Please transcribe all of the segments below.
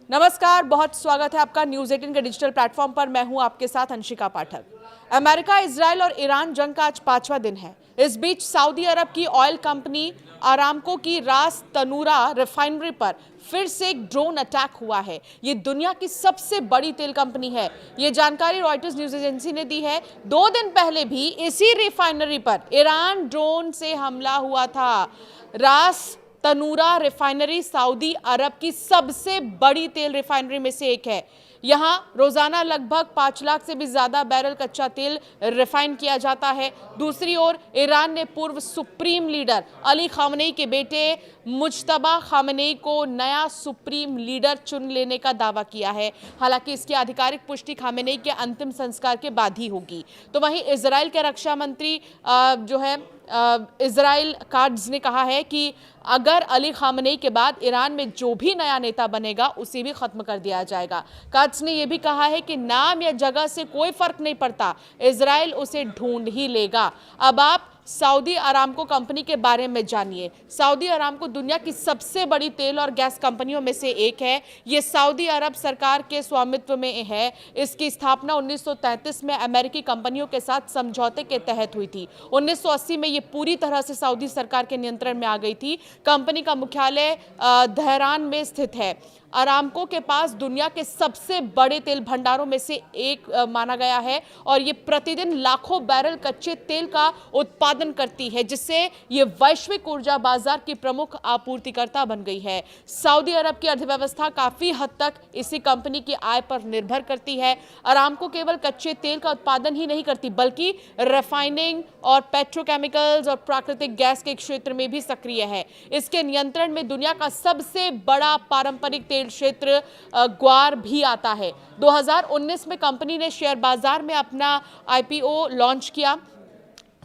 नमस्कार, बहुत स्वागत है आपका न्यूज़ 18 के डिजिटल प्लेटफॉर्म पर। मैं हूं आपके साथ अंशिका पाठक। अमेरिका, इजराइल और ईरान जंग का आज 5वां दिन है। इस बीच सऊदी अरब की ऑयल कंपनी अरामको की रास तनूरा रिफाइनरी पर फिर से एक ड्रोन अटैक हुआ है। ये दुनिया की सबसे बड़ी तेल कंपनी है। ये जानकारी रॉयटर्स न्यूज एजेंसी ने दी है। 2 दिन पहले भी इसी रिफाइनरी पर ईरान ड्रोन से हमला हुआ था। रास तनूरा रिफाइनरी सऊदी अरब की सबसे बड़ी तेल रिफाइनरी में से एक है। यहां रोजाना लगभग 5 लाख से भी ज्यादा बैरल कच्चा तेल रिफाइन किया जाता है। दूसरी ओर ईरान ने पूर्व सुप्रीम लीडर अली खामनेई के बेटे मुज्तबा खामनेई को नया सुप्रीम लीडर चुन लेने का दावा किया है। हालांकि इसकी आधिकारिक पुष्टि खामनेई के अंतिम संस्कार के बाद ही होगी। तो वहीं इजराइल के रक्षा मंत्री इजराइल काट्ज ने कहा है कि अगर अली खामनेई के बाद ईरान में जो भी नया नेता बनेगा उसे भी खत्म कर दिया जाएगा। काट्ज ने यह भी कहा है कि नाम या जगह से कोई फर्क नहीं पड़ता, इजराइल उसे ढूंढ ही लेगा। अब आप सऊदी अरामको कंपनी के बारे में जानिए। सऊदी अरामको दुनिया की सबसे बड़ी तेल और गैस कंपनियों में से एक है। ये सऊदी अरब सरकार के स्वामित्व में है। इसकी स्थापना 1933 में अमेरिकी कंपनियों के साथ समझौते के तहत हुई थी। 1980 में ये पूरी तरह से सऊदी सरकार के नियंत्रण में आ गई थी। कंपनी का मुख्यालय तेहरान में स्थित है। अरामको के पास दुनिया के सबसे बड़े तेल भंडारों में से एक माना गया है और ये प्रतिदिन लाखों बैरल कच्चे तेल का उत्पादन करती है, जिससे ये वैश्विक ऊर्जा बाजार की प्रमुख आपूर्तिकर्ता बन गई है। सऊदी अरब की अर्थव्यवस्था काफी हद तक इसी कंपनी की आय पर निर्भर करती है। अरामको केवल कच्चे तेल का उत्पादन ही नहीं करती, बल्कि रिफाइनिंग और पेट्रोकेमिकल्स और प्राकृतिक गैस के क्षेत्र में भी सक्रिय है। इसके नियंत्रण में दुनिया का सबसे बड़ा पारंपरिक तेल क्षेत्र ग्वार भी आता है। 2019 में कंपनी ने शेयर बाजार में अपना आईपीओ लॉन्च किया,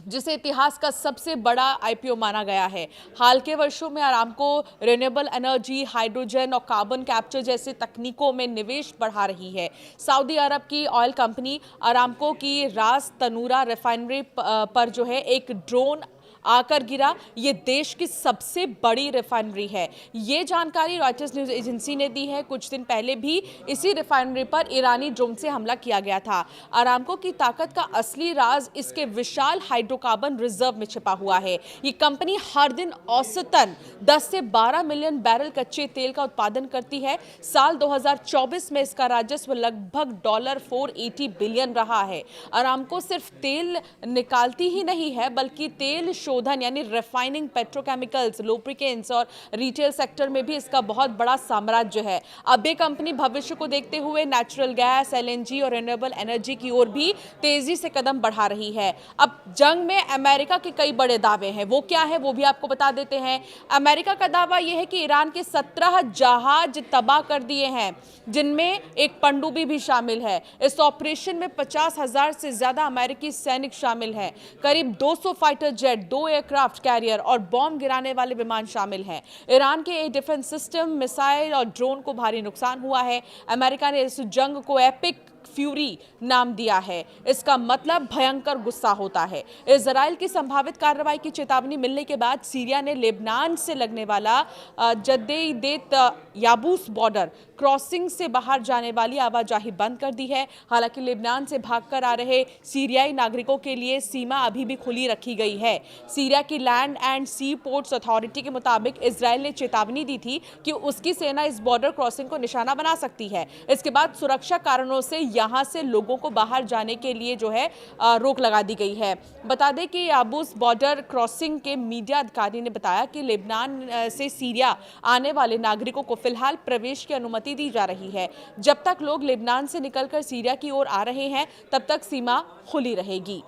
जिसे इतिहास का सबसे बड़ा आईपीओ माना गया है। हाल के वर्षों में अरामको रिन्यूएबल एनर्जी, हाइड्रोजन और कार्बन कैप्चर जैसी तकनीकों में निवेश बढ़ा रही है। सऊदी अरब की ऑयल कंपनी अरामको की रास तनूरा रिफाइनरी पर जो है एक ड्रोन आकर गिरा। ये देश की सबसे बड़ी रिफाइनरी है। ये जानकारी रॉयटर्स न्यूज एजेंसी ने दी है। कुछ दिन पहले भी इसी रिफाइनरी पर ईरानी ड्रोन से हमला किया गया था। अरामको की ताकत का असली राज इसके विशाल हाइड्रोकार्बन रिजर्व में छिपा हुआ है। ये कंपनी हर दिन औसतन 10 से 12 मिलियन बैरल कच्चे तेल का उत्पादन करती है। साल 2024 में इसका राजस्व लगभग $480 बिलियन रहा है। अरामको सिर्फ तेल निकालती ही नहीं है, बल्कि तेल शोधन यानी रिफाइनिंग, पेट्रोकेमिकल्स, लुब्रिकेंट्स और रिटेल सेक्टर में भी इसका बहुत बड़ा साम्राज्य है। अब ये कंपनी भविष्य को देखते हुए नेचुरल गैस, एलएनजी और रिन्यूएबल एनर्जी की ओर भी तेजी से कदम बढ़ा रही है। अब जंग में अमेरिका के कई बड़े दावे हैं। वो क्या है वो भी आपको बता देते हैं। अमेरिका का दावा यह है कि ईरान के 17 जहाज तबाह कर दिए हैं, जिनमें एक पनडुब्बी भी शामिल है। इस ऑपरेशन में 50,000 से ज्यादा अमेरिकी सैनिक शामिल हैं। करीब 200 फाइटर जेट, 2 एयरक्राफ्ट कैरियर और बॉम्ब गिराने वाले विमान शामिल हैं। ईरान के एयर डिफेंस सिस्टम, मिसाइल और ड्रोन को भारी नुकसान हुआ है। अमेरिका ने इस जंग को एपिक फ्यूरी नाम दिया है। इसका मतलब भयंकर गुस्सा होता है। इजराइल की संभावित कार्रवाई की चेतावनी मिलने के बाद सीरिया ने लेबनान से लगने वाला जद्देईदेत याबूस बॉर्डर क्रॉसिंग से बाहर जाने वाली आवाजाही बंद कर दी है। हालांकि लेबनान से भागकर आ रहे सीरियाई नागरिकों के लिए सीमा अभी भी खुली रखी गई है। सीरिया की land and sea ports authority के मुताबिक इजराइल ने चेतावनी दी थी कि उसकी सेना इस बॉर्डर क्रॉसिंग को निशाना बना सकती है। इसके बाद सुरक्षा कारणों से यहां से लोगों को बाहर जाने के लिए जो है रोक लगा दी गई है। बता दें कि याबूस बॉर्डर क्रॉसिंग के मीडिया अधिकारी ने बताया कि लेबनान से सीरिया आने वाले नागरिकों को फिलहाल प्रवेश की अनुमति दी जा रही है। जब तक लोग लेबनान से निकलकर सीरिया की ओर आ रहे हैं, तब तक सीमा खुली रहेगी।